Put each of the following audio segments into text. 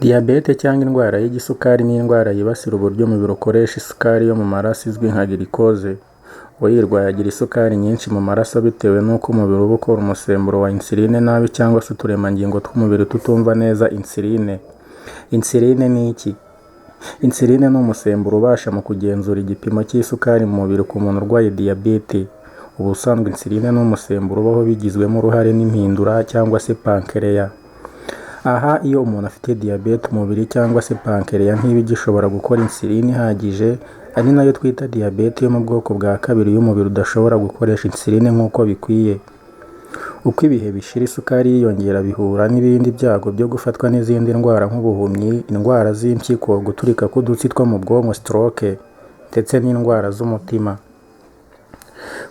Diyabete cyangwa indwara y'igisukari ni indwara yibasira uburyo umubiri ukoresha isukari yo mu maraso izwi nka glucose. Uyirwaye agira isukari nyinshi mu maraso bitewe n'uko umubiri uba ukora umusemburo wa insuline nabi cyangwa se uturemangingo tw'umubiri tutumva neza insuline. Insuline ni iki? Insuline ni umusemburo ubasha mu kugenzura igipimo cy'isukari mu mubiri ku muntu urwaye diyabete. Ubusanzwe insuline ni umusemburo ubaho bigizwemo uruhare n'impindura cyangwa se pancreas. Aha iyo umuntu afite diyabete umubiri cyangwa se pancreas ntiba igishobora gukora insuline ihagije, ari nayo twita diyabete yo mu bwoko bwa kabiri y'umubiri udashobora gukoresha insuline nk'uko bikwiye. Uko ibihe bishira isukari yiyongera bihura n'ibindi byago byo gufatwa n'izindi ndwara nk'ubuhumyi, indwara z'impyiko, guturika k'udutsi two mu bwonko stroke, ndetse n'indwara z'umutima.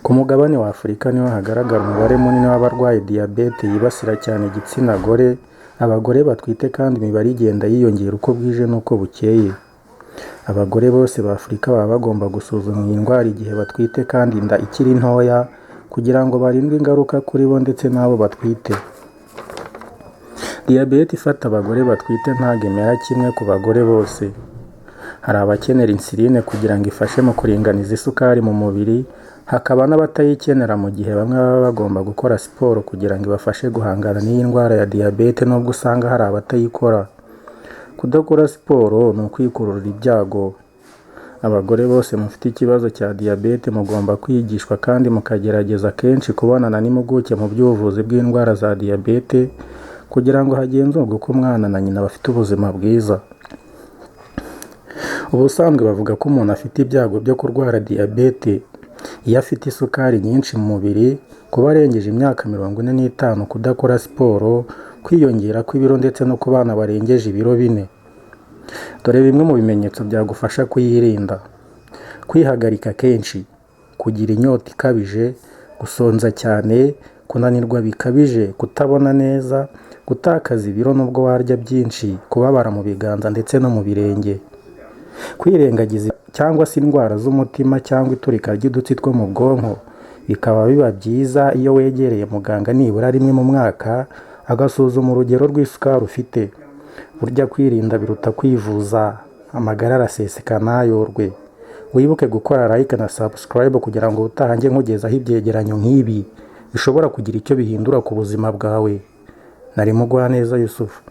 Ku mugabane wa Afurika niho hagaragara umubare munini w'abarwaye diyabete yibasira cyane igitsina gore, abagore batwite kandi imibare igenda yiyongera uko bwije n'uko bukeye. Abagore bose ba Afurika baba bagomba gusuzumwa iyi ndwara igihe batwite kandi inda ikiri ntoya kugira ngo barindwe ingaruka kuri bo ndetse n'abo batwite. Diyabete ifata abagore batwite ntabwo imera kimwe ku bagore bose. Hari abakenera insuline kugira ngo ifashe mu kuringaniza isukari mu mubiri, hakaba n'abatayikenera mu gihe bamwe baba bagomba gukora siporo kugira ngo ibafashe guhangana n'iyi ndwara ya diyabete nubwo usanga hari abatayikora. Kudakora siporo ni ukwikururira ibyago. Abagore bose mufite ikibazo cya diyabete mugomba kwigishwa kandi mukagerageza kenshi kubonana n'impuguke mu by'ubuvuzi bw'indwara za diyabete kugira ngo hagenzurwe uko umwana na nyina bafite ubuzima bwiza. Ubusanzwe bavuga ko umuntu afite ibyago byo kurwara diyabete iyo afite isukari nyinshi mu mubiri, kuba arengeje imyaka 45, kudakora siporo, kwiyongera kw'ibiro ndetse no ku bana barengeje ibiro 4. Dore bimwe mu bimenyetso byagufasha kuyirinda: kwihagarika kenshi, kugira inyota ikabije, gusonza cyane, kunanirwa bikabije, kutabona neza, gutakaza ibiro nubwo warya byinshi, kubabara mu biganza ndetse no mu birenge. Kwirengagiza cyangwa se indwara z'umutima cyangwa iturika ry'udutsi two mu bwonko, bikaba biba byiza iyo wegereye muganga nibura rimwe mu mwaka agasuzuma urugero rw'isukari ufite. Burya kwirinda biruta kwivuza, amagara araseseka ntayorwe. Wibuke gukora like na subscribe kugira ngo utahange nkugezaho ibyegeranyo nk'ibi bishobora kugira icyo bihindura ku buzima bwawe. Nari Mugwaneza Yusufu.